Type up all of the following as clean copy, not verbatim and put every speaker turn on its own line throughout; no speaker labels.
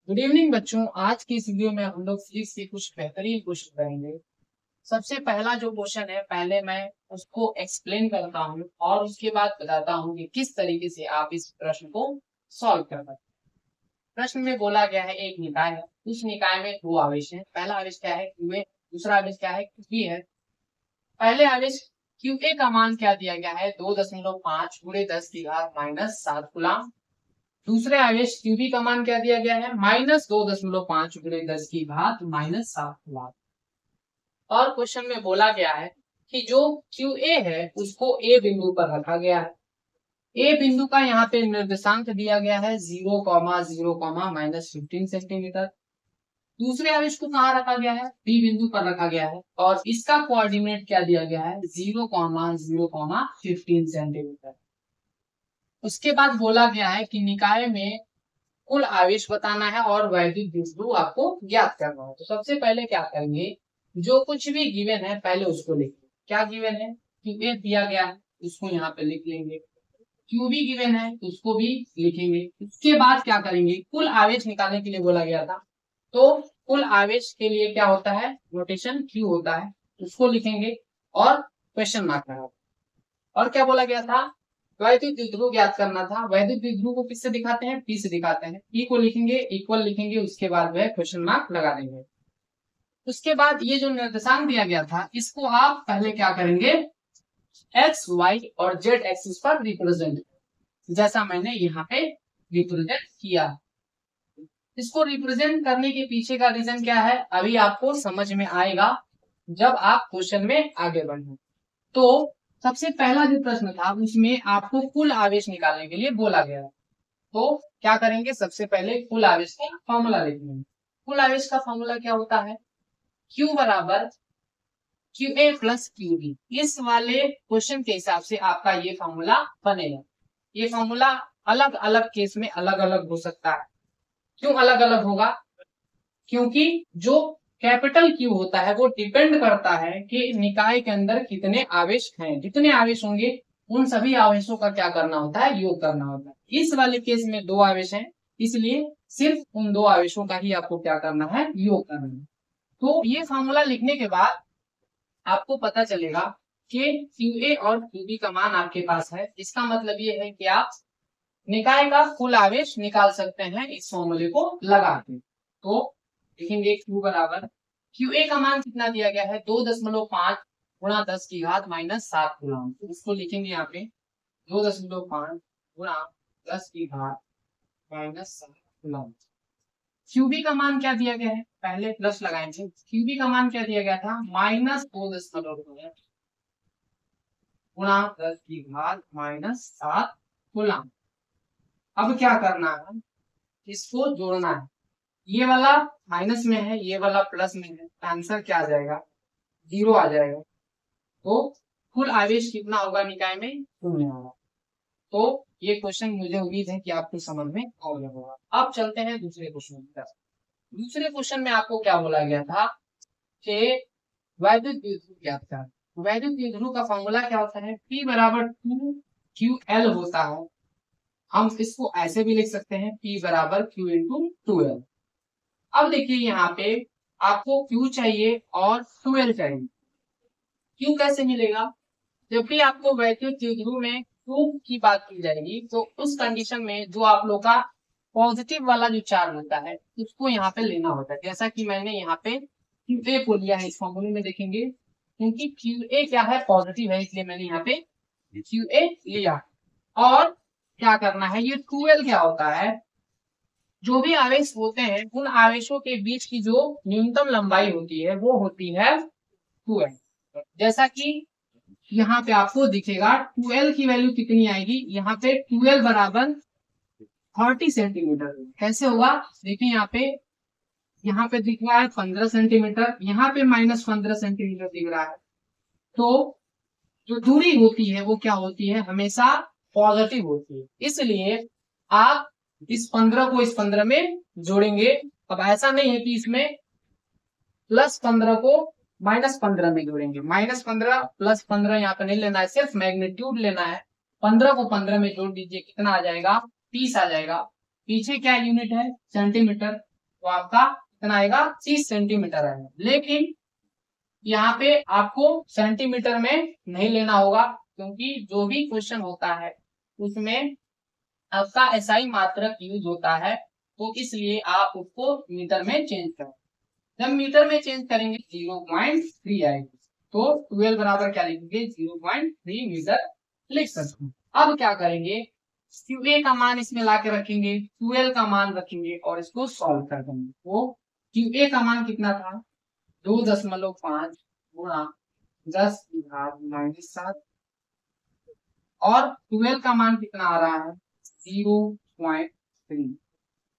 Good evening बच्चों। आज की इस वीडियो में हम लोग फिजिक्स के कुछ बेहतरीन क्वेश्चन करेंगे। सबसे पहला जो क्वेश्चन है, पहले मैं उसको एक्सप्लेन करता हूँ और उसके बाद बताता हूँ कि किस तरीके से आप इस प्रश्न को सॉल्व कर सकते हैं। प्रश्न में बोला गया है एक निकाय है, उस निकाय में दो आवेश हैं। पहला आवेश क्या है? Q A. दूसरा आवेश क्या है? क्यू बी है। पहले आवेश क्यू ए का मान क्या दिया गया है? 2.5 गुणे 10⁻⁻7 कूलम। दूसरे आवेश क्यूबी का मान क्या दिया गया है? -2.5 गुणे 10⁻⁻7 लाख। और क्वेश्चन में बोला गया है कि जो क्यू ए है उसको ए बिंदु पर रखा गया है। ए बिंदु का यहाँ पे निर्देशांक दिया गया है 0,0, -15 सेंटीमीटर। दूसरे आवेश को कहाँ रखा गया है? बी बिंदु पर रखा गया है और इसका कोऑर्डिनेट क्या दिया गया है? 0,0, 15 सेंटीमीटर। उसके बाद बोला गया है कि निकाय में कुल आवेश बताना है और वैद्युत द्विध्रुव आपको ज्ञात करना है। तो सबसे पहले क्या करेंगे, जो कुछ भी गिवन है पहले उसको लिखेंगे। क्या गिवन है? क्यू ए दिया गया है, उसको यहाँ पे लिख लेंगे। क्यू बी गिवन है, उसको भी लिखेंगे। उसके बाद क्या करेंगे, कुल आवेश निकालने के लिए बोला गया था, तो कुल आवेश के लिए क्या होता है? नोटेशन क्यू होता है, उसको लिखेंगे और क्वेश्चन मार्क लगा। और क्या बोला गया था? वैद्युत द्विध्रुव ज्ञात करना था। वैद्युत द्विध्रुव को किससे दिखाते हैं? पी से दिखाते हैं। पी को लिखेंगे, इक्वल लिखेंगे, उसके बाद वह क्वेश्चन मार्क लगा देंगे। उसके बाद ये जो निर्देशांक दिया गया था, इसको आप पहले क्या करेंगे, एक्स वाई और जेड एक्सिस पर रिप्रेजेंट, जैसा मैंने यहाँ पे रिप्रेजेंट किया। इसको रिप्रेजेंट करने के पीछे का रीजन क्या है, अभी आपको समझ में आएगा जब आप क्वेश्चन में आगे बढ़े। तो सबसे पहला जो प्रश्न था उसमें आपको कुल आवेश निकालने के लिए बोला गया है। तो क्या करेंगे, सबसे पहले कुल आवेश का फॉर्मूला लिखेंगे। कुल आवेश का फॉर्मूला क्या होता है? Q बराबर Q A plus Q B. इस वाले क्वेश्चन के हिसाब से आपका ये फॉर्मूला बनेगा। ये फॉर्मूला अलग अलग केस में अलग अलग हो सकता है। क्यों अलग अलग होगा? क्योंकि जो कैपिटल क्यू होता है वो डिपेंड करता है कि निकाय के अंदर कितने आवेश हैं। जितने आवेश होंगे उन सभी आवेशों का क्या करना होता है? योग करना होता है। इस वाले केस में दो आवेश हैं, इसलिए सिर्फ उन दो आवेशों का ही आपको क्या करना है? योग करना है। तो ये फॉर्मूला लिखने के बाद आपको पता चलेगा कि क्यू ए और क्यू बी का मान आपके पास है। इसका मतलब ये है कि आप निकाय का कुल आवेश निकाल सकते हैं इस फॉर्मूले को लगा के। तो लिखेंगे क्यू बराबर, क्यू ए का मान कितना दिया गया है? 2.5 गुणा 10⁻⁻7 गुणा, इसको लिखेंगे यहाँ पे 2.5 गुणा 10⁻⁻7 गुणा। क्यूबी का मान क्या दिया गया है? पहले प्लस लगाएंगे। क्यूबी का मान क्या दिया गया था? -2.5 गुणा 10⁻⁻7 गुणा। अब क्या करना है, इसको जोड़ना है। ये वाला माइनस में है, ये वाला प्लस में है, आंसर क्या आ जाएगा? 0 आ जाएगा। तो कुल आवेश कितना होगा निकाय में? 0 होगा। तो ये क्वेश्चन मुझे उम्मीद है कि आपको समझ में आ गया होगा। अब चलते हैं दूसरे क्वेश्चन की तरफ। दूसरे क्वेश्चन में आपको क्या बोला गया था कि वैद्युत द्विध्रुव ज्ञात कर। वैद्युत द्विध्रुव का फॉर्मूला क्या होता है? P बराबर 2QL होता है। हम इसको ऐसे भी लिख सकते हैं, P बराबर Q इंटू 2L। अब देखिए यहाँ पे आपको Q चाहिए और 2L चाहिए। Q कैसे मिलेगा? जब भी आपको वैद्युत द्विध्रुव में Q की बात की जाएगी तो उस कंडीशन में जो आप लोग का पॉजिटिव वाला जो चार्ज होता है उसको यहाँ पे लेना होता है। जैसा कि मैंने यहाँ पे क्यू ए को लिया है, इस फॉर्मूले में देखेंगे, क्योंकि क्यू ए क्या है? पॉजिटिव है, इसलिए मैंने यहाँ पे क्यू ए लिया। और क्या करना है, ये 2L क्या होता है? जो भी आवेश होते हैं उन आवेशों के बीच की जो न्यूनतम लंबाई होती है वो होती है 2L। जैसा कि यहाँ पे आपको दिखेगा 2L की वैल्यू कितनी आएगी, यहाँ पे 2L बराबर 30 सेंटीमीटर। कैसे होगा? देखिए यहाँ पे दिख रहा है 15 सेंटीमीटर, यहाँ पे -15 सेंटीमीटर दिख रहा है। तो जो दूरी होती है वो क्या होती है? हमेशा पॉजिटिव होती है। इसलिए आप इस 15 को इस 15 में जोड़ेंगे। अब ऐसा नहीं है कि इसमें +15 को -15 में जोड़ेंगे। -15 +15 यहाँ पे नहीं लेना है, सिर्फ मैग्नीट्यूड लेना है। 15 को 15 में जोड़ दीजिए, कितना आ जाएगा? 30 आ जाएगा। पीछे क्या यूनिट है? सेंटीमीटर। तो आपका कितना आएगा 30 सेंटीमीटर आएगा। लेकिन यहाँ पे आपको सेंटीमीटर में नहीं लेना होगा, क्योंकि जो भी क्वेश्चन होता है उसमें आपका एसआई मात्रक यूज होता है, तो इसलिए आप उसको मीटर में चेंज करें। जब मीटर में चेंज करेंगे 0.3 आएगी, तो 12 बराबर क्या लिखेंगे 0.3 मीटर लिख सकते हैं। अब क्या करेंगे, QA का मान इसमें लाके रखेंगे, QL का मान रखेंगे और इसको सॉल्व कर देंगे। वो QA का मान कितना था 2.5 गुणा 10⁻⁻7 और 12 का मान कितना आ रहा है 0.3।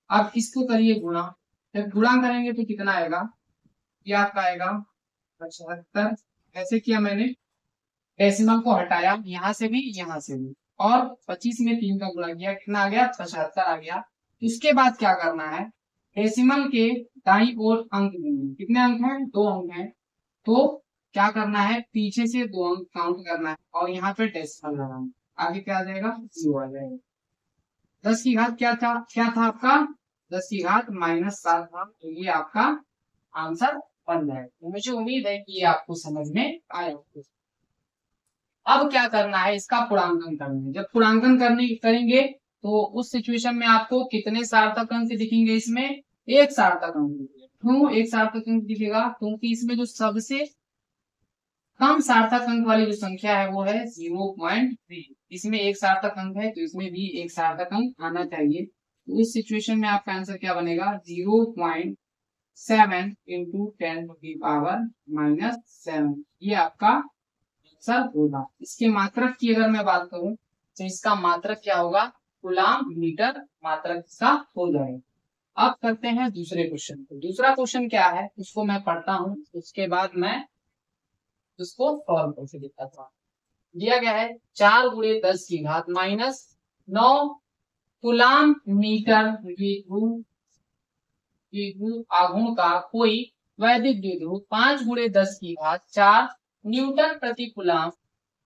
अब इसको करिए गुणा, जब गुणा करेंगे तो कितना आएगा, ये आपका आएगा 75। ऐसे किया मैंने, डेसिमल को हटाया यहाँ से भी यहाँ से भी, और 25 में 3 का गुणा किया, कितना आ गया 75 आ गया। इसके बाद क्या करना है, डेसिमल के दाईं ओर अंक देंगे, कितने अंक हैं 2 अंक हैं, तो क्या करना है पीछे से 2 अंक काउंट करना है और यहाँ पे डेसिमल लगाना है, आगे क्या आ जाएगा 0 आ जाएगा। 10 की घात क्या था आपका 10 की घात -7 था, तो ये आपका आंसर बन जाएगा। तो मुझे उम्मीद है कि ये आपको समझ में आया। अब क्या करना है, इसका पूर्णांकन करना है। जब पूर्णांकन करेंगे तो उस सिचुएशन में आपको कितने सार्थक अंक दिखेंगे, इसमें एक सार्थक अंक दिखेगा। क्यों एक सार्थक अंक दिखेगा, क्योंकि इसमें जो सबसे कम सार्थक अंक वाली जो संख्या है वो है 0.3। इसमें एक सार्थक अंक है तो इसमें भी एक सार्थक अंक आना चाहिए। तो इस सिचुएशन में आपका आंसर क्या बनेगा 0.7 इंटू 10⁻⁻7, ये आपका आंसर होगा। इसके मात्रक की अगर मैं बात करूं तो इसका मात्रक क्या होगा, कूलाम मीटर मात्रक इसका हो जाएगा। अब करते हैं दूसरे क्वेश्चन को। दूसरा क्वेश्चन क्या है उसको मैं पढ़ता हूं, उसके बाद मैं उसको सॉल्व करके दिखाता हूं। दिया गया है 4 × 10 की घात -9 कूलाम मीटर द्विध्रुव आघूर्ण का कोई वैद्युत द्विध्रुव 5 × 10 की घात 4 न्यूटन प्रति कूलाम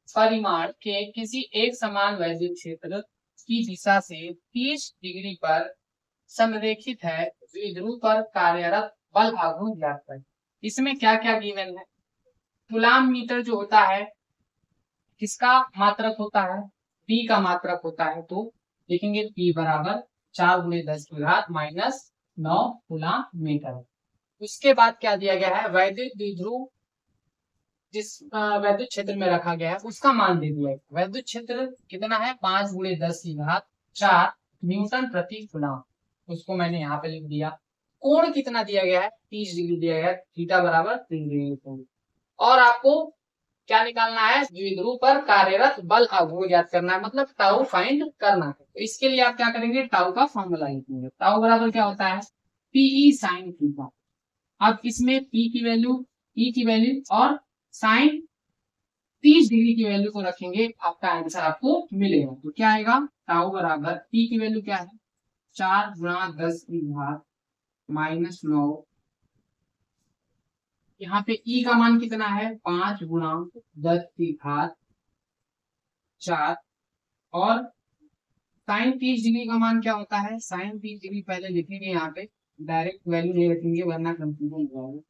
परिमाण के किसी एक समान वैद्युत क्षेत्र की दिशा से 30 डिग्री पर संरेखित है, द्विध्रुव पर कार्यरत बल आघूर्ण ज्ञात करें। इसमें क्या क्या गिवन है, कूलाम मीटर जो होता है किसका मात्रक होता है, P का मात्रक होता है, तो लिखेंगे P बराबर 4 × 10 की घात -9 कूलाम मीटर। उसके बाद क्या दिया गया है, वैद्युत द्विध्रुव जिस वैद्युत क्षेत्र में रखा गया है उसका मान दे दिया है। वैद्युत क्षेत्र कितना है 5 × 10 की घात 4 न्यूटन प्रति कूलाम, उसको मैंने यहाँ पे लिख दिया। कोण कितना दिया गया है 30 डिग्री दिया गया है, थीटा बराबर 3 डिग्री। और आपको क्या निकालना है, द्विध्रुव पर कार्यरत बल आघूर्ण ज्ञात करना है, मतलब टाउ फाइंड करना है। तो इसके लिए आप क्या करेंगे, टाउ का फॉर्मूला लिखेंगे। टाउ बराबर क्या होता है पीई साइन थीटा। अब इसमें पी की वैल्यू, ई की वैल्यू और साइन 30 डिग्री की वैल्यू को रखेंगे, आपका आंसर आपको मिलेगा। तो क्या आएगा, टाउ बराबर पी की वैल्यू क्या है 4 × 10 की घात -9, यहाँ पे ई का मान कितना है 5 × 10 की घात 4, और साइन 30 डिग्री का मान क्या होता है, साइन 30 डिग्री पहले लिखेंगे, यहाँ पे डायरेक्ट वैल्यू नहीं रखेंगे वरना कंफ्यूजन हो जाएगा।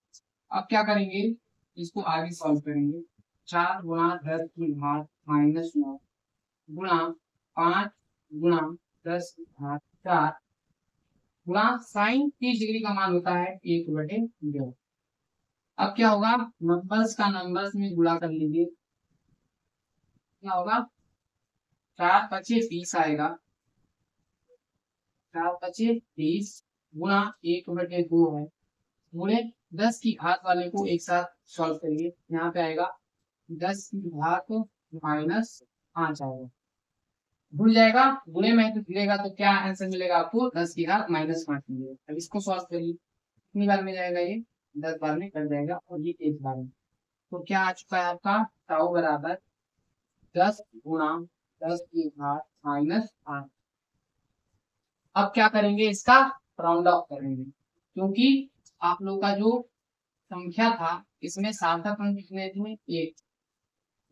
अब क्या करेंगे, इसको आगे सॉल्व करेंगे। 4 × 10 की घात -9 गुणा 5 × 10 की घात 4 गुणा साइन 30 डिग्री का मान होता है 1/2। अब क्या होगा, नंबर्स का नंबर्स में गुणा कर लीजिए, क्या होगा 4 × 5 = 20 आएगा, 4 × 5 = 20 गुणा 1/2 है, गुणे 10 की घात वाले को एक साथ सॉल्व करिए, यहाँ पे आएगा 10 की घात -5 आएगा, भूल जाएगा, गुणे में तो गिरेगा तो क्या आंसर मिलेगा आपको 10 की घात -5 मिलेगा। अब इसको सॉल्व करिए, कितनी बार में जाएगा ये 10 बार में कर जाएगा और ये 1 बार में। तो क्या आ चुका है आपका टाउ बराबर 10 × 10 की घात -8। अब क्या करेंगे, इसका राउंड ऑफ करेंगे, क्योंकि आप लोग का जो संख्या था इसमें सार्थक अंक कितने थे 1,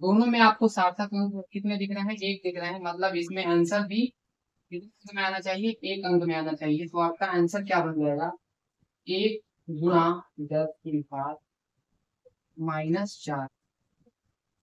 दोनों में आपको सार्थक अंक कितने दिख रहे हैं 1 दिख रहे हैं, मतलब इसमें आंसर भी कितने अंक में आना चाहिए 1 अंक में आना चाहिए। तो आपका आंसर क्या बन जाएगा 1 गुणा 10 की घात -4